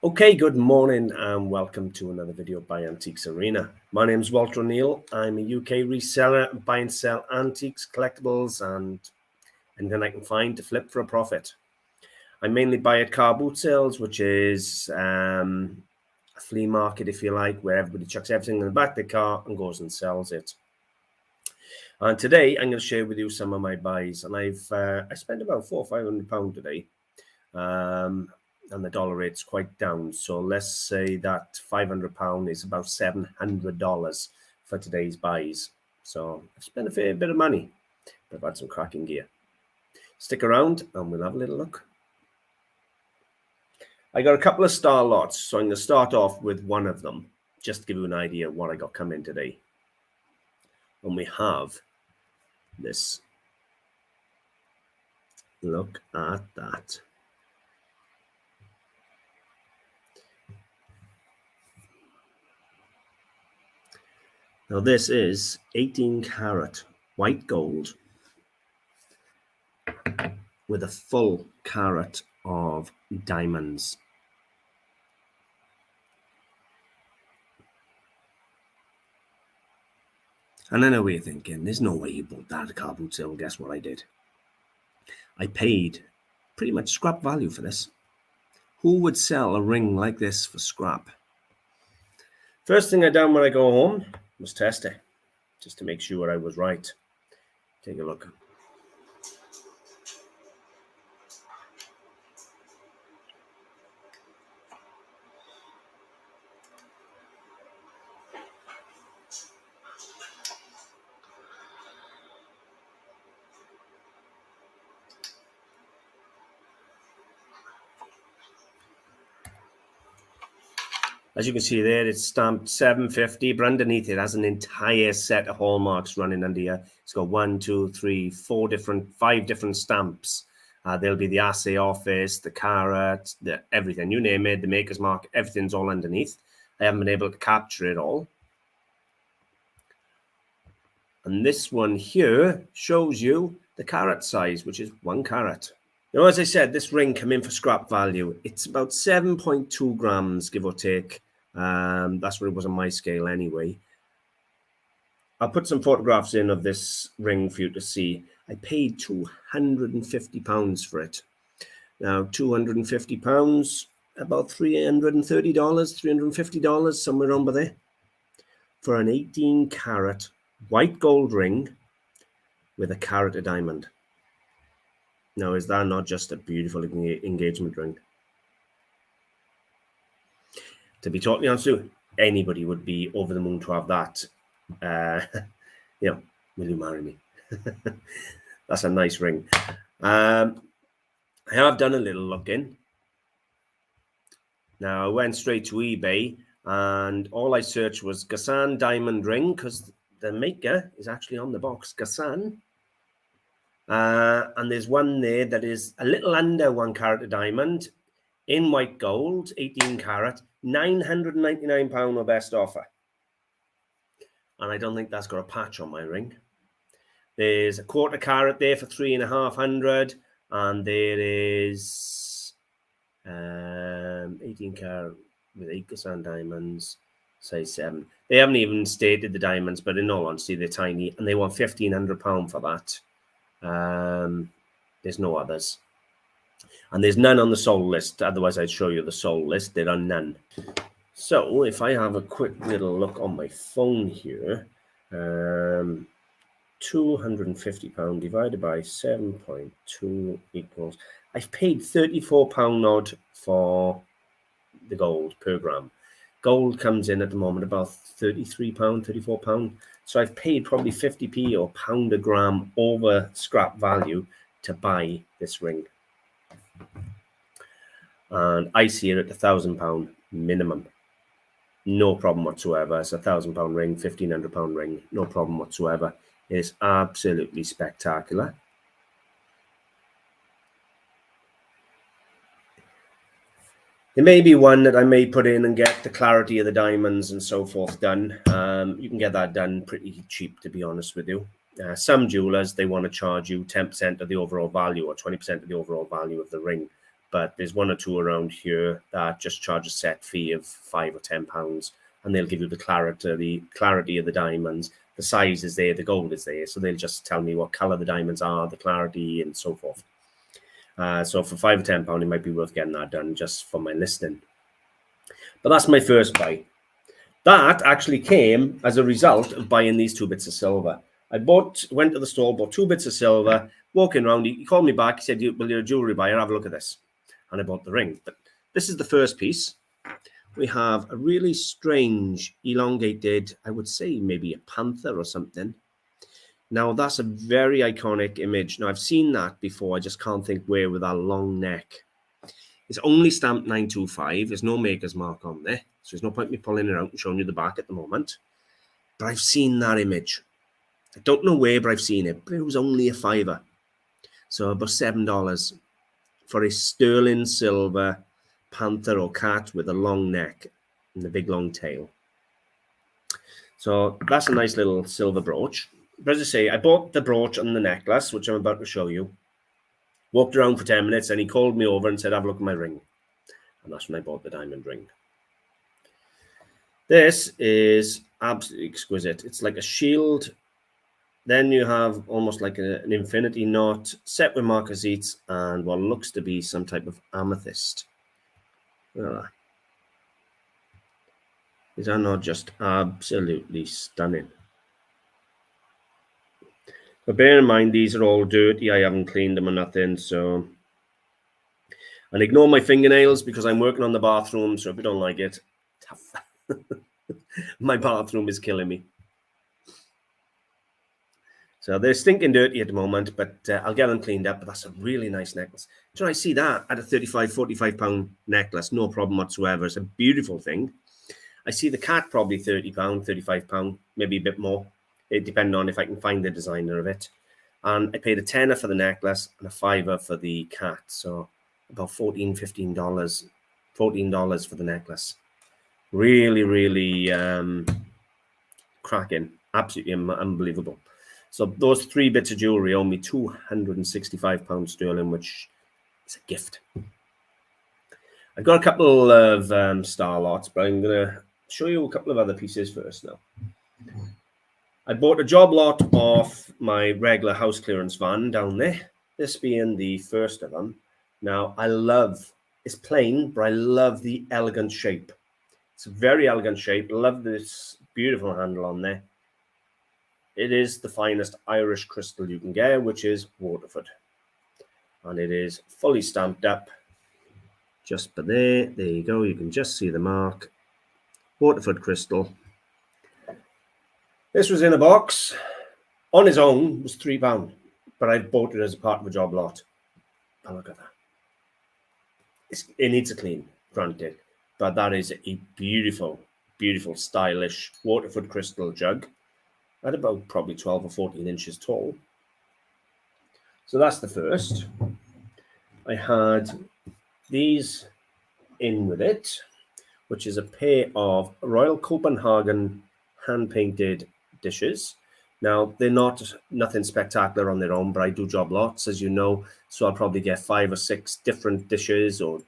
Okay, good morning and welcome to another video by AntiquesArena. My name is Walter O'Neill. I'm a UK reseller, buy and sell antiques, collectibles and anything I can find to flip for a profit. I mainly buy at car boot sales, which is a flea market, if you like, where everybody chucks everything in the back of the car and goes and sells it. And today I'm going to share with you some of my buys, and I spent about £400 or £500 today. And the dollar rate's quite down, so let's say that £500 is about $700 for today's buys. So I've spent a fair bit of money, but I've had some cracking gear. Stick around and we'll have a little look. I got a couple of star lots, so I'm going to start off with one of them, just to give you an idea of what I got coming today. And we have this. Look at that. Now this is 18 karat white gold with a full carat of diamonds. And I know what you're thinking, there's no way you bought that at a car boot sale. Guess what I did? I paid pretty much scrap value for this. Who would sell a ring like this for scrap? First thing I done when I go home was test it, just to make sure I was right. Take a look. As you can see there, it's stamped 750, but underneath it has an entire set of hallmarks running under here. It's got 5 different stamps. There'll be the assay office, the carat, everything, you name it, the maker's mark, everything's all underneath. I haven't been able to capture it all. And this one here shows you the carat size, which is 1 carat. Now, as I said, this ring came in for scrap value. It's about 7.2 grams, give or take. That's what it was on my scale anyway. I'll put some photographs in of this ring for you to see. I paid £250 for it. Now, £250, about $330, $350, somewhere around by there, for an 18 karat white gold ring with a carat of diamond. Now, is that not just a beautiful engagement ring? To be totally honest with you, anybody would be over the moon to have that. Will you marry me? That's a nice ring. I have done a little looking. Now, I went straight to eBay, and all I searched was Ghassan diamond ring, because the maker is actually on the box, Ghassan. And there's one there that is a little under 1 carat of diamond in white gold, 18 karat, £999 or best offer. And I don't think that's got a patch on my ring. There's a 1/4 carat there for £350, and there is 18 karat with 8 Ghassan diamonds, size 7. They haven't even stated the diamonds, but in all honesty, they're tiny, and they want £1,500 for that. There's no others, and there's none on the sold list. Otherwise I'd show you the sold list. There are none. So if I have a quick little look on my phone here, £250 divided by 7.2 equals, I've paid £34 odd for the gold per gram. Gold comes in at the moment about £33, £34. So I've paid probably 50p or £1 a gram over scrap value to buy this ring. And I see it at £1,000 minimum. No problem whatsoever. It's a £1,000 ring, £1,500 ring, no problem whatsoever. It's absolutely spectacular. There may be one that I may put in and get the clarity of the diamonds and so forth done. You can get that done pretty cheap, to be honest with you. Some jewelers, they want to charge you 10% of the overall value or 20% of the overall value of the ring. but there's one or two around here that just charge a set fee of £5 or £10, and they'll give you the clarity of the diamonds. The size is there, the gold is there, so they'll just tell me what color the diamonds are, the clarity, and so forth. So for £5 or £10, it might be worth getting that done just for my listing. But that's my first buy. That actually came as a result of buying these 2 bits of silver. I went to the store, bought 2 bits of silver, walking around. He called me back. He said, well, you're a jewelry buyer, have a look at this. And I bought the ring. But this is the first piece. We have a really strange, elongated, I would say maybe a panther or something. Now, that's a very iconic image. Now, I've seen that before. I just can't think where, with that long neck. It's only stamped 925. There's no maker's mark on there. So there's no point in me pulling it out and showing you the back at the moment. But I've seen that image. I don't know where, but I've seen it. But it was only a £5. So about $7 for a sterling silver panther or cat with a long neck and a big long tail. So that's a nice little silver brooch. But as I say, I bought the brooch and the necklace, which I'm about to show you. Walked around for 10 minutes and he called me over and said, have a look at my ring. And that's when I bought the diamond ring. This is absolutely exquisite. It's like a shield. Then you have almost like an infinity knot set with marquisites and what looks to be some type of amethyst. Look at that. These are not just absolutely stunning. But bear in mind, these are all dirty. I haven't cleaned them or nothing. So, and ignore my fingernails because I'm working on the bathroom. So if you don't like it, tough. My bathroom is killing me. So they're stinking dirty at the moment, but I'll get them cleaned up. But that's a really nice necklace. So I see that at a £35, £45 necklace, no problem whatsoever. It's a beautiful thing. I see the cat probably £30, £35, maybe a bit more. It depends on if I can find the designer of it. And I paid a tenner for the necklace and a £5 for the cat. So about $14, $15, $14 for the necklace. Really, really cracking. Absolutely unbelievable. So those 3 bits of jewelry owe me £265 sterling, which is a gift. I've got a couple of star lots, but I'm going to show you a couple of other pieces first now. I bought a job lot off my regular house clearance van down there, this being the first of them. Now, it's plain, but I love the elegant shape. It's a very elegant shape. Love this beautiful handle on there. It is the finest Irish crystal you can get, which is Waterford. And it is fully stamped up. Just by there you go. You can just see the mark. Waterford crystal. This was in a box. On its own, it was £3, but I bought it as a part of a job lot. Oh, look at that. It needs a clean, granted, but that is a beautiful, beautiful, stylish Waterford crystal jug at about probably 12 or 14 inches tall. So that's the first. I had these in with it, which is a pair of Royal Copenhagen hand-painted dishes. Now, they're nothing spectacular on their own, but I do job lots, as you know, so I'll probably get 5 or 6 different dishes or,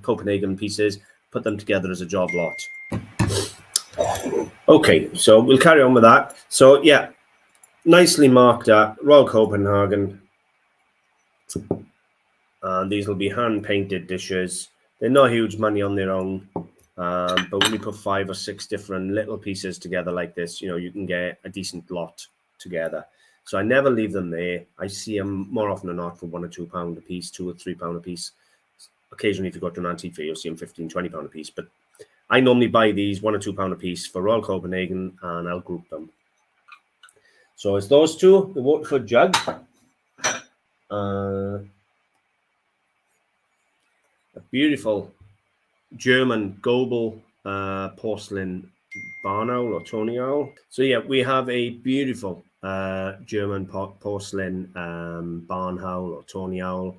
Copenhagen pieces, put them together as a job lot. Okay, so we'll carry on with that. So, yeah, nicely marked up, Royal Copenhagen. And these will be hand-painted dishes. They're not huge money on their own. But when you put 5 or 6 different little pieces together like this, you can get a decent lot together. So I never leave them there. I see them more often than not for £1 or £2 a piece, £2 or £3 a piece. Occasionally, if you go to an antique fair, you'll see them £15, £20 a piece. But I normally buy these £1 or £2 a piece for Royal Copenhagen, and I'll group them. So it's those two, the Waterford jug. A beautiful German Gobel porcelain barn owl or Tony owl. So yeah, we have a beautiful German porcelain barn owl or Tony owl.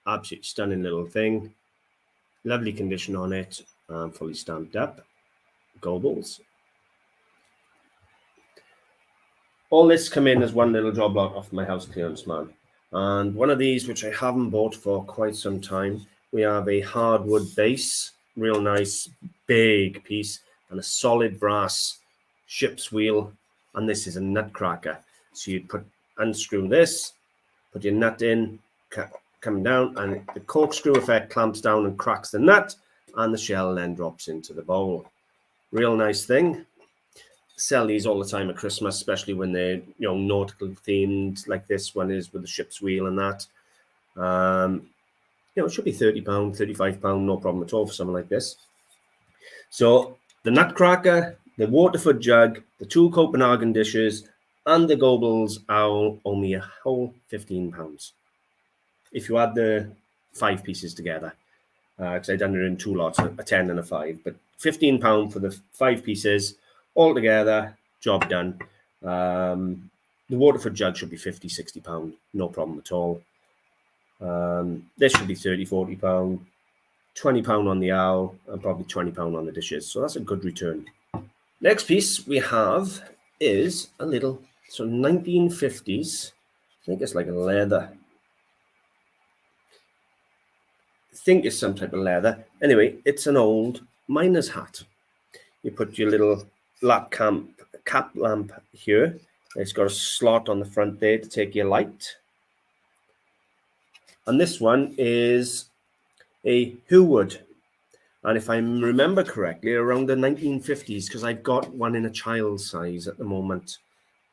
Absolutely stunning little thing. Lovely condition on it. Fully stamped up. Gobels. All this come in as one little job lot off my house clearance man. And one of these, which I haven't bought for quite some time, we have a hardwood base, real nice big piece, and a solid brass ship's wheel. And this is a nutcracker. So you'd unscrew this, put your nut in, come down, and the corkscrew effect clamps down and cracks the nut, and the shell then drops into the bowl. Real nice thing. Sell these all the time at Christmas, especially when they're nautical themed, like this one is with the ship's wheel and that. It should be £30, £35, no problem at all for something like this. So the nutcracker, the Waterford jug, the 2 Copenhagen dishes, and the Goebbels owl owe me a whole £15. If you add the 5 pieces together, because I've done it in 2 lots, a 10 and a 5, but £15 for the 5 pieces. All together, job done. The Waterford jug should be £50, £60, no problem at all. This should be £30, £40, £20 on the owl, and probably £20 on the dishes. So that's a good return. Next piece we have is a little 1950s. I think it's like a leather. I think it's some type of leather. Anyway, it's an old miner's hat. You put your little cap lamp here. It's got a slot on the front there to take your light. And this one is a Hoowood. And if I remember correctly, around the 1950s, because I've got one in a child size at the moment,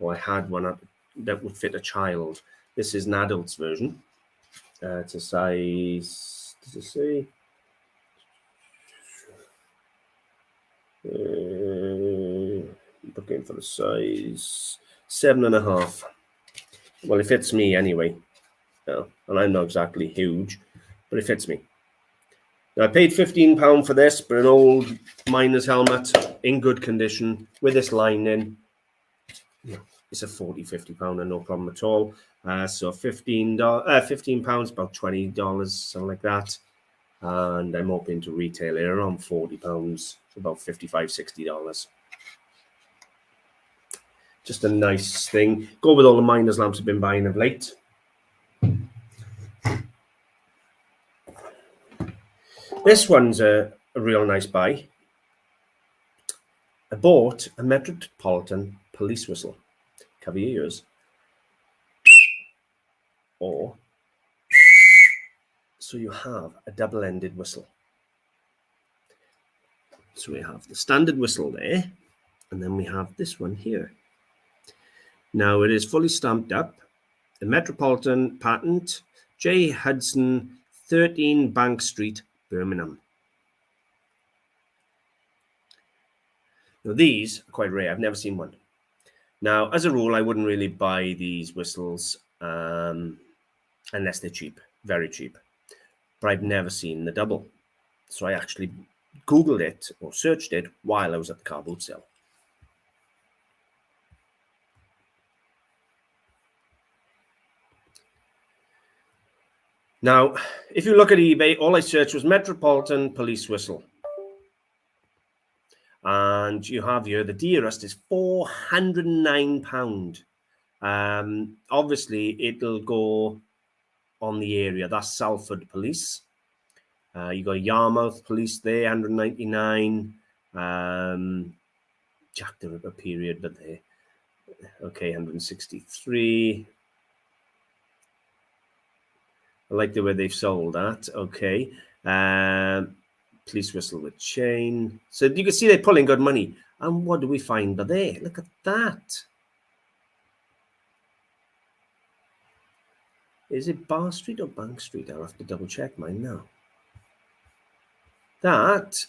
or I had one that would fit a child. This is an adult's version. It's a size, does it say? Looking for the size 7.5. Well, it fits me anyway. And I'm not exactly huge, but it fits me. Now, I paid £15 for this, but an old miner's helmet in good condition with this lining. It's a £40, £50 and no problem at all. So £15, about $20, something like that. And I'm hoping to retail it around £40, about $55, $60. Just a nice thing. Go with all the miner's lamps I've been buying of late. This one's a real nice buy. I bought a Metropolitan police whistle. Cover your ears. Or so you have a double-ended whistle. So we have the standard whistle there, and then we have this one here. Now it is fully stamped up. The Metropolitan patent, J. Hudson, 13 Bank Street, Birmingham. Now these are quite rare. I've never seen one. Now, as a rule, I wouldn't really buy these whistles unless they're cheap, very cheap. But I've never seen the double. So I actually Googled it or searched it while I was at the car boot sale. Now, if you look at eBay, all I searched was Metropolitan police whistle. And you have here, the dearest is £409. Obviously, it'll go on the area. That's Salford Police. You got Yarmouth Police there, 199. Jack the Ripper period, but they okay, 163. I like the way they've sold that. Okay. Police whistle with chain. So you can see they're pulling good money. And what do we find by there? Look at that. Is it Bar Street or Bank Street? I'll have to double check mine now. That.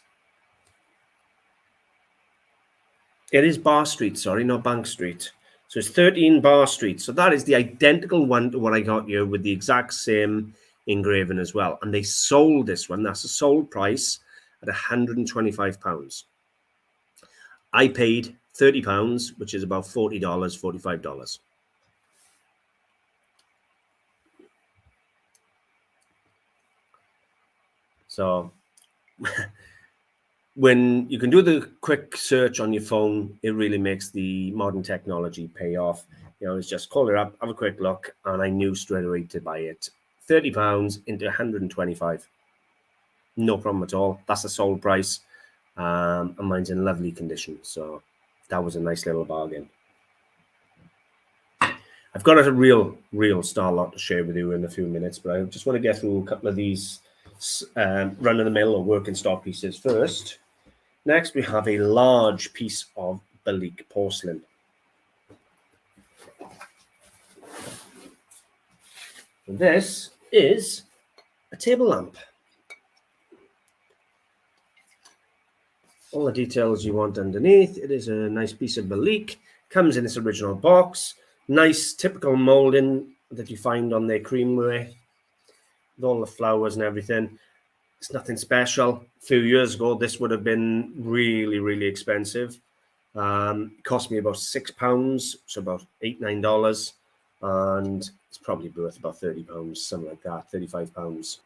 It is Bar Street, sorry, not Bank Street. So it's 13 Bar Street. So that is the identical one to what I got here with the exact same engraving as well. And they sold this one. That's a sold price at £125. I paid £30, which is about $40, $45. So when you can do the quick search on your phone, it really makes the modern technology pay off. You know, it's just call it up, have a quick look, and I knew straight away to buy it. £30 into 125. No problem at all. That's the sold price. And mine's in lovely condition. So that was a nice little bargain. I've got a real star lot to share with you in a few minutes, but I just want to get through a couple of these run-of-the-mill or working stock pieces first. Next, we have a large piece of Balik porcelain. And this is a table lamp. All the details you want underneath. It is a nice piece of Balik. Comes in its original box. Nice typical molding that you find on their creamware. With all the flowers and everything. It's nothing special. A few years ago, this would have been really expensive. It cost me about £6, so about $8, $9. And it's probably worth about £30, something like that, £35.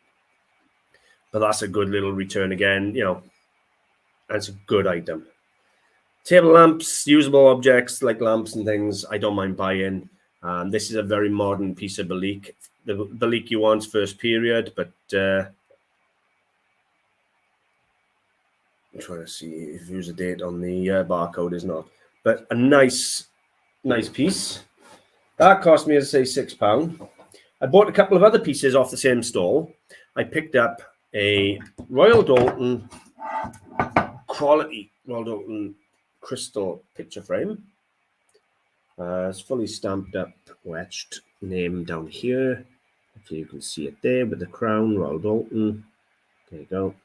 But that's a good little return again, you know. That's a good item. Table lamps, usable objects like lamps and things, I don't mind buying. This is a very modern piece of Balik. The Balik you want first period, but I'm trying to see if there's a date on the barcode. Is not, but a nice piece. That cost me, as I say, £6. I bought a couple of other pieces off the same stall. I picked up a Royal Doulton quality Royal Doulton crystal picture frame. It's fully stamped up, etched name down here. Hopefully you can see it there with the crown, Royal Doulton. There you go.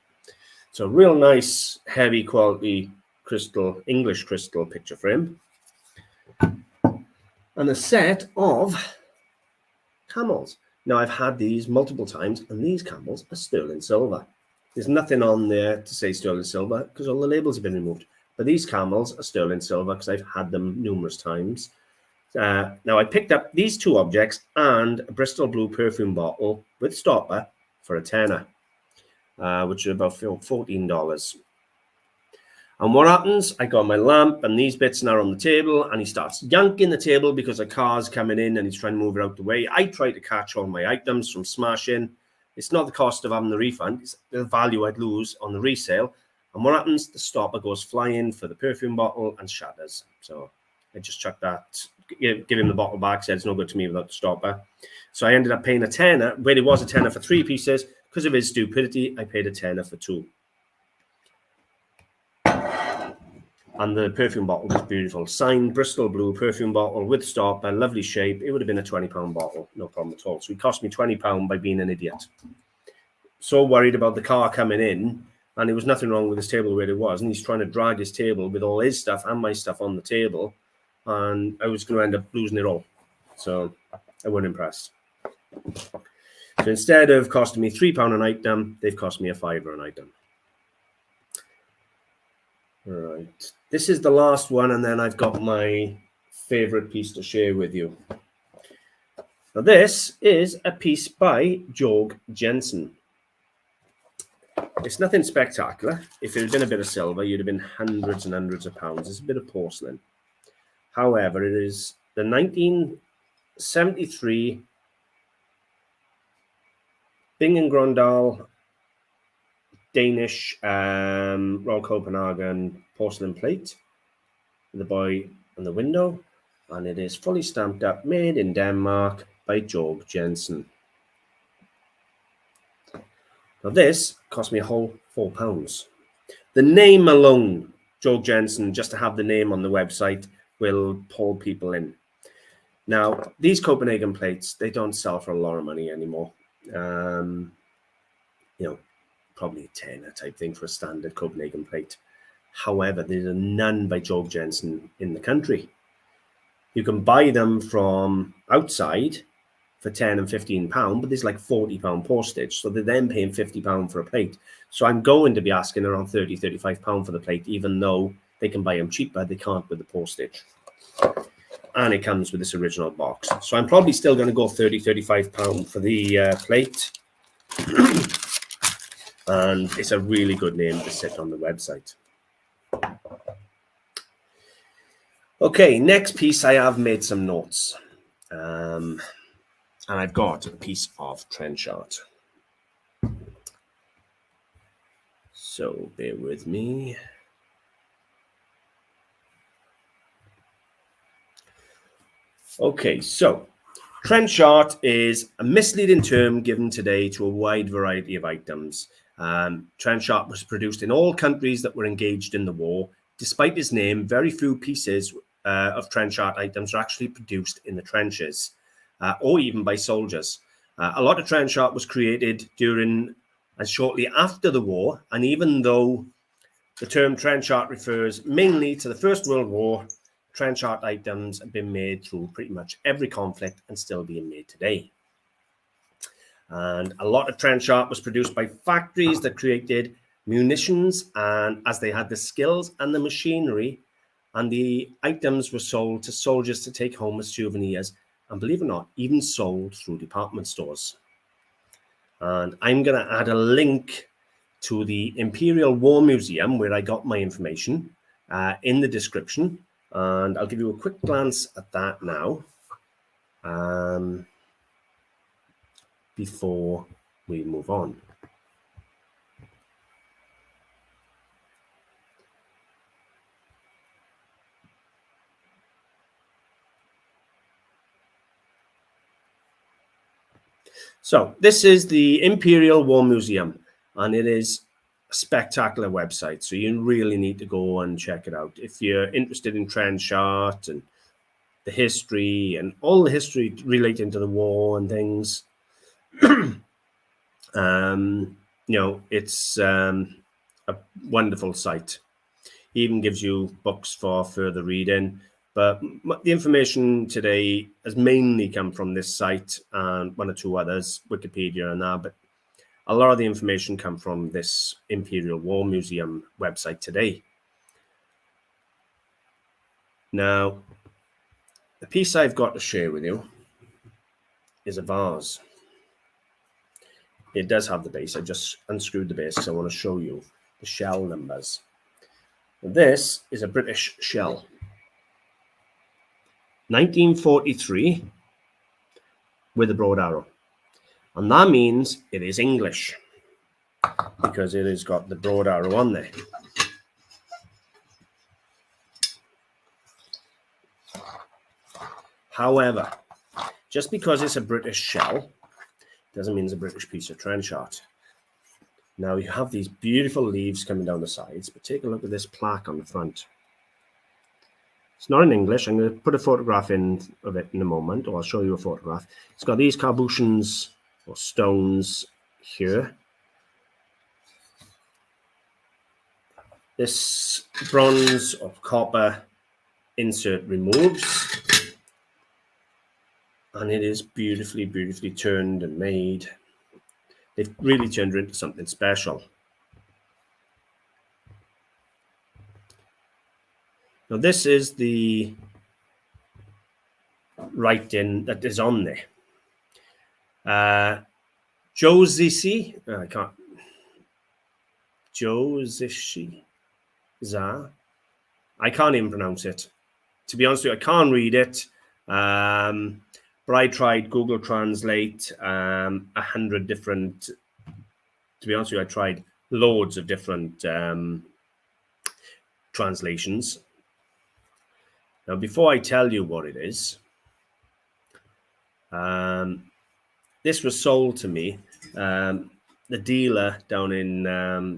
So real nice, heavy quality crystal, English crystal picture frame. And a set of camels. Now, I've had these multiple times, and these camels are sterling silver. There's nothing on there to say sterling silver because all the labels have been removed. But these camels are sterling silver because I've had them numerous times. Now, I picked up these two objects and a Bristol Blue perfume bottle with stopper for a tenner, which is about $14. And what happens? I got my lamp and these bits now on the table, and he starts yanking the table because a car's coming in and he's trying to move it out the way. I try to catch all my items from smashing. It's not the cost of having the refund, it's the value I'd lose on the resale. And what happens? The stopper goes flying for the perfume bottle and shatters. So I just chucked that, give him the bottle back, said it's no good to me without the stopper. So I ended up paying a tenner, where it was a tenner for 3 pieces. Because of his stupidity, I paid a tenner for 2. And the perfume bottle was beautiful. Signed Bristol Blue perfume bottle with stopper, lovely shape. It would have been a £20 bottle, no problem at all. So it cost me £20 by being an idiot. So worried about the car coming in, and there was nothing wrong with his table where it was. And he's trying to drag his table with all his stuff and my stuff on the table. And I was going to end up losing it all. So I wasn't impressed. So instead of costing me £3 an item, they've cost me a £5 an item. All right. This is the last one, and then I've got my favorite piece to share with you. Now, this is a piece by Georg Jensen. It's nothing spectacular. If it had been a bit of silver, you'd have been hundreds and hundreds of pounds. It's a bit of porcelain. However, it is the 1973 Bing & Grøndal Danish Royal Copenhagen porcelain plate, the boy on the window, and it is fully stamped up, made in Denmark by Georg Jensen. Now this cost me a whole £4. The name alone, Georg Jensen, just to have the name on the website, will pull people in. Now, these Copenhagen plates, they don't sell for a lot of money anymore. You know, probably a tenner type thing for a standard Copenhagen plate. However, there's none by Georg Jensen in the country. You can buy them from outside for £10 and £15, but there's like £40 postage. So they're then paying £50 for a plate. So I'm going to be asking around £30, £35 for the plate, even though they can buy them cheaper, they can't with the postage. And it comes with this original box. So I'm probably still going to go £30, £35 for the plate. And it's a really good name to sit on the website. Okay, next piece, I have made some notes. And I've got a piece of trench art. So bear with me. Okay, so trench art is a misleading term given today to a wide variety of items. Trench art was produced in all countries that were engaged in the war. Despite its name, very few pieces of trench art items are actually produced in the trenches or even by soldiers. A lot of trench art was created during and shortly after the war, and even though the term trench art refers mainly to the First World War, trench art items have been made through pretty much every conflict and still being made today. And a lot of trench art was produced by factories that created munitions, and as they had the skills and the machinery, and the items were sold to soldiers to take home as souvenirs, and believe it or not, even sold through department stores. And I'm going to add a link to the Imperial War Museum, where I got my information, in the description. And I'll give you a quick glance at that now, before we move on. So this is the Imperial War Museum, and it is a spectacular website. So you really need to go and check it out. If you're interested in trench art and the history and all the history relating to the war and things, you know, it's a wonderful site. It even gives you books for further reading. But the information today has mainly come from this site and one or two others, Wikipedia and that. But a lot of the information come from this Imperial War Museum website today. Now, the piece I've got to share with you is a vase. It does have the base. I just unscrewed the base because I want to show you the shell numbers. This is a British shell. 1943 with a broad arrow. And that means it is English because it has got the broad arrow on there. However, just because it's a British shell doesn't mean it's a British piece of trench art. Now you have these beautiful leaves coming down the sides, but take a look at this plaque on the front. It's not in English. I'm going to put a photograph in of it in a moment, or I'll show you a photograph. It's got these carbutions or stones here. This bronze or copper insert removes, and it is beautifully, beautifully turned and made. They've really turned it into something special. Now this is the writing that is on there. Josishi, I can't. Josishi, I can't even pronounce it. To be honest with you, I can't read it. But I tried Google Translate 100 different. To be honest with you, I tried loads of different translations. Now, before I tell you what it is, this was sold to me. The dealer down in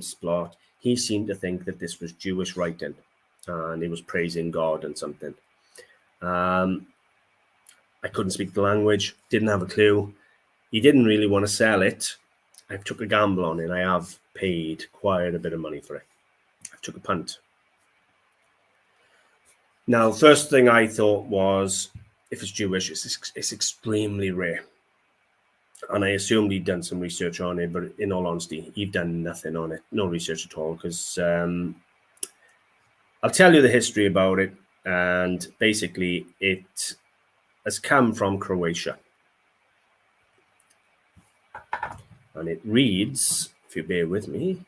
Splott, he seemed to think that this was Jewish writing, and he was praising God and something. I couldn't speak the language, didn't have a clue. He didn't really want to sell it. I took a gamble on it. I have paid quite a bit of money for it. I took a punt. Now, first thing I thought was, if it's Jewish, it's extremely rare. And I assumed he'd done some research on it, but in all honesty, he'd done nothing on it, no research at all, because I'll tell you the history about it. And basically, it has come from Croatia. And it reads, if you bear with me,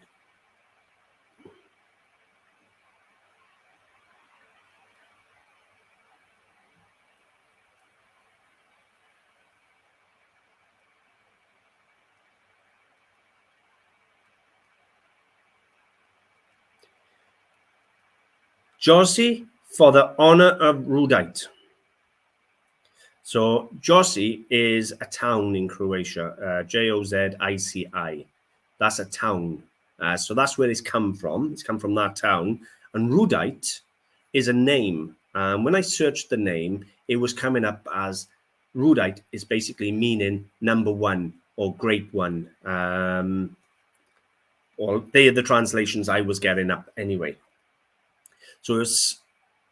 Josi for the honor of Rudite. So Josi is a town in Croatia, Jozici. That's a town. So that's where it's come from. It's come from that town. And Rudite is a name. When I searched the name, it was coming up as Rudite is basically meaning number one or great one. Or they are the translations I was getting up anyway. So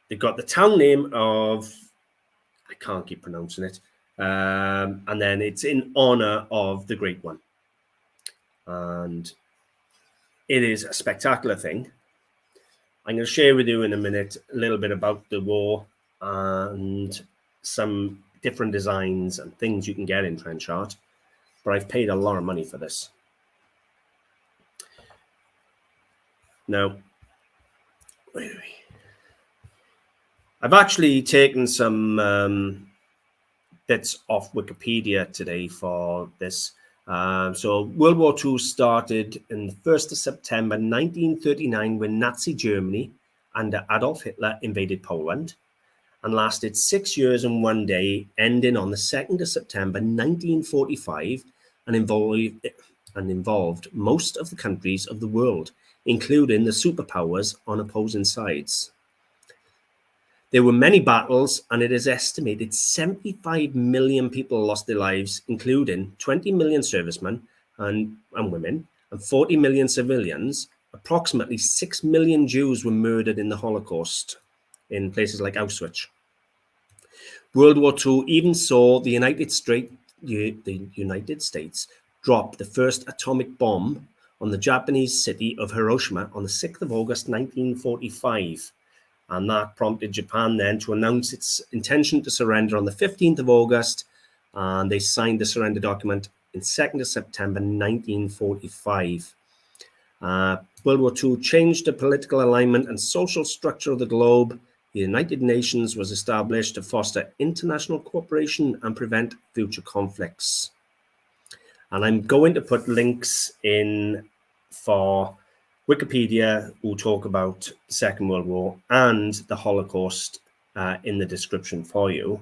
they've got the town name of, I can't keep pronouncing it. And then it's in honor of the Great One. And it is a spectacular thing. I'm going to share with you in a minute a little bit about the war and some different designs and things you can get in trench art. But I've paid a lot of money for this. Now, where are we? I've actually taken some bits off Wikipedia today for this. So World War II started in the 1st of September 1939 when Nazi Germany under Adolf Hitler invaded Poland and lasted 6 years and 1 day, ending on the 2nd of September 1945 and involved most of the countries of the world, including the superpowers on opposing sides. There were many battles, and it is estimated 75 million people lost their lives, including 20 million servicemen and women, and 40 million civilians. Approximately 6 million Jews were murdered in the Holocaust in places like Auschwitz. World War II even saw the United States drop the first atomic bomb on the Japanese city of Hiroshima on the 6th of August 1945. And that prompted Japan then to announce its intention to surrender on the 15th of August. And they signed the surrender document in 2nd of September 1945. World War II changed the political alignment and social structure of the globe. The United Nations was established to foster international cooperation and prevent future conflicts. And I'm going to put links in for Wikipedia will talk about the Second World War and the Holocaust in the description for you.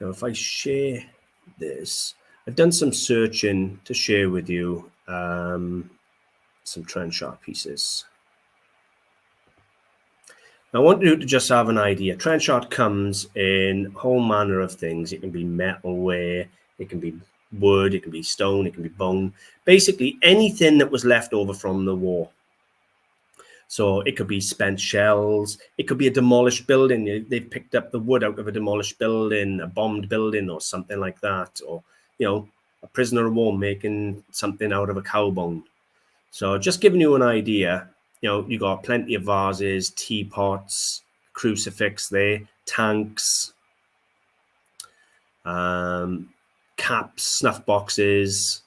Now, if I share this, I've done some searching to share with you some trench art pieces. Now, I want you to just have an idea. Trench art comes in a whole manner of things. It can be metalware, it can be wood, it can be stone, it can be bone, basically anything that was left over from the war. So it could be spent shells, it could be a demolished building. They've picked up the wood out of a demolished building, a bombed building or something like that, or a prisoner of war making something out of a cow bone. So just giving you an idea, you got plenty of vases, teapots, crucifix there, tanks, caps, snuff boxes.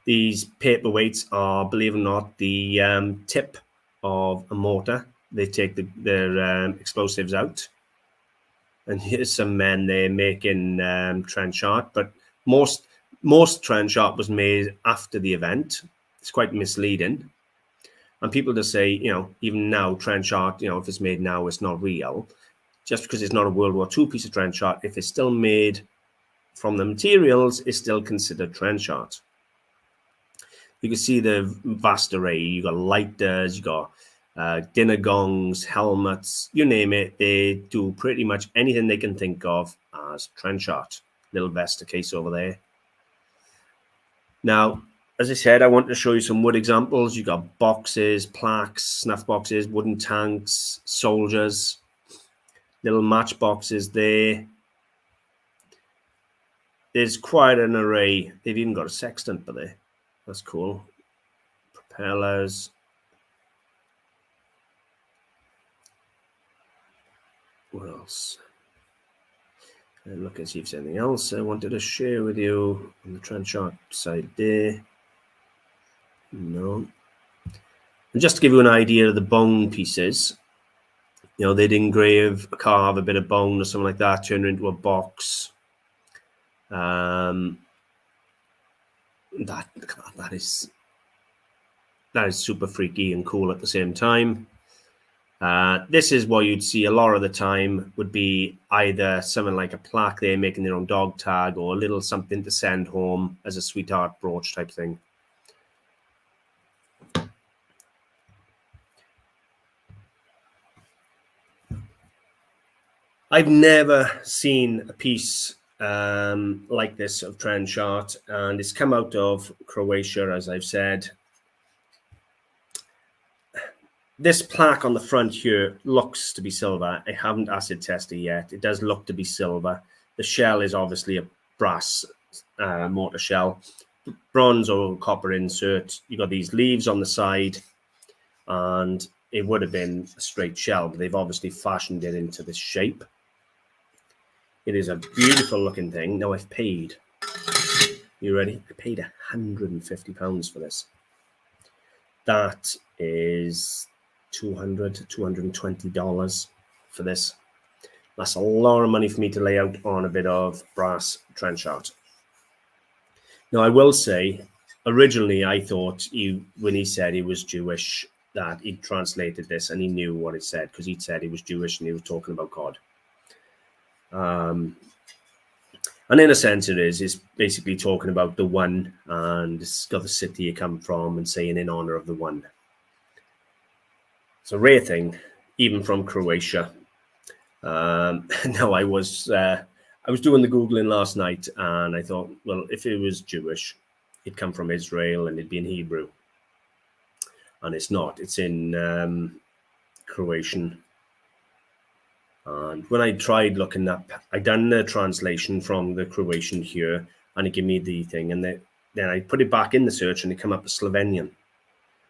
These paperweights are, believe it or not, the tip of a mortar. They take their explosives out. And here's some men there making trench art, but most trench art was made after the event. It's quite misleading. And people just say, even now, trench art, if it's made now, it's not real. Just because it's not a World War II piece of trench art, if it's still made from the materials, is still considered trench art. You can see the vast array. You got lighters, you got dinner gongs, helmets, you name it. They do pretty much anything they can think of as trench art. Little Vesta case over there. Now, as I said, I want to show you some wood examples. You got boxes, plaques, snuff boxes, wooden tanks, soldiers, little matchboxes there. There's quite an array. They've even got a sextant for there. That's cool. Propellers. What else? And look and see if there's anything else I wanted to share with you on the trench art side there. No. And just to give you an idea of the bone pieces, they'd engrave, carve a bit of bone or something like that, turn it into a box. That is that is super freaky and cool at the same time. This is what you'd see a lot of the time, would be either something like a plaque there making their own dog tag, or a little something to send home as a sweetheart brooch type thing. I've never seen a piece like this of trench art, and it's come out of Croatia, as I've said. This plaque on the front here looks to be silver. I haven't acid tested yet. It does look to be silver. The shell is obviously a brass mortar shell, bronze or copper insert. You got these leaves on the side, and it would have been a straight shell, but they've obviously fashioned it into this shape. It is a beautiful looking thing. Now I've paid, you ready? I paid £150 for this. That is $220 for this. That's a lot of money for me to lay out on a bit of brass trench art. Now I will say, originally I thought when he said he was Jewish, that he translated this and he knew what it said, because he said he was Jewish and he was talking about God. And in a sense it's basically talking about the one, and it's got the city you come from and saying in honor of the one. It's a rare thing, even from Croatia. Now I was doing the Googling last night, and I thought, well, if it was Jewish, it'd come from Israel and it'd be in Hebrew. And it's not. It's in Croatian. And when I tried looking up, I done the translation from the Croatian here, and it gave me the thing, and then I put it back in the search, and it came up as Slovenian.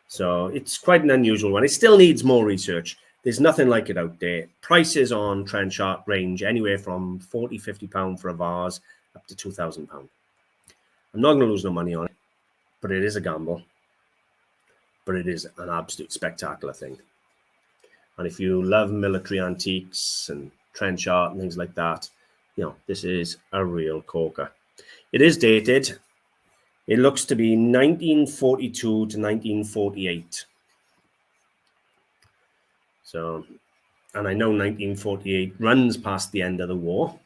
So it's quite an unusual one. It still needs more research. There's nothing like it out there. Prices on trench art range anywhere from £40–50 for a vase up to £2,000. I'm not going to lose no money on it, but it is a gamble. But it is an absolute spectacular thing. And if you love military antiques and trench art and things like that, you know, this is a real corker. It is dated. It looks to be 1942 to 1948. So, and I know 1948 runs past the end of the war,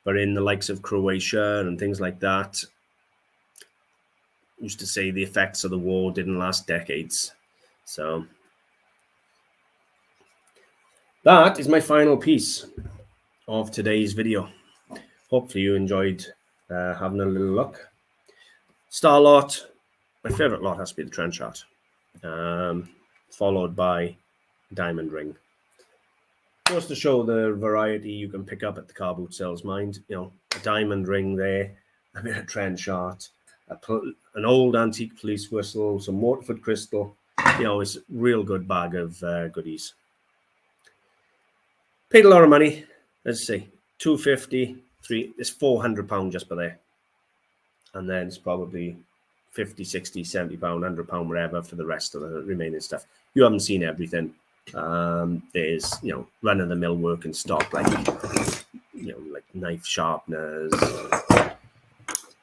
but in the likes of Croatia and things like that, used to say the effects of the war didn't last decades. So that is my final piece of today's video. Hopefully you enjoyed having a little look. Star lot, my favorite lot has to be the trench art, followed by diamond ring. Just to show the variety you can pick up at the car boot sales mind, you know, a diamond ring there, a bit of trench art, an old antique police whistle, some Waterford crystal. You know, it's a real good bag of goodies. Paid a lot of money. Let's see, £250, it's £400 just for there. And then it's probably £50, £60, £70, £100, whatever for the rest of the remaining stuff. You haven't seen everything. There's, you know, run-of-the-mill work and stock, like, you know, like knife sharpeners,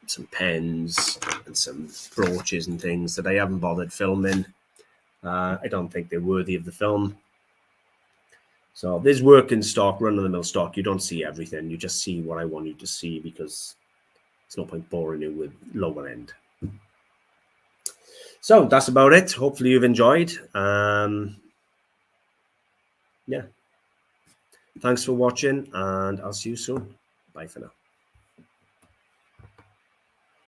some pens, and some brooches and things that I haven't bothered filming. I don't think they're worthy of the film. So there's work in stock, run-of-the-mill stock. You don't see everything. You just see what I want you to see, because there's no point boring you with lower end. So that's about it. Hopefully you've enjoyed. Yeah. Thanks for watching, and I'll see you soon. Bye for now.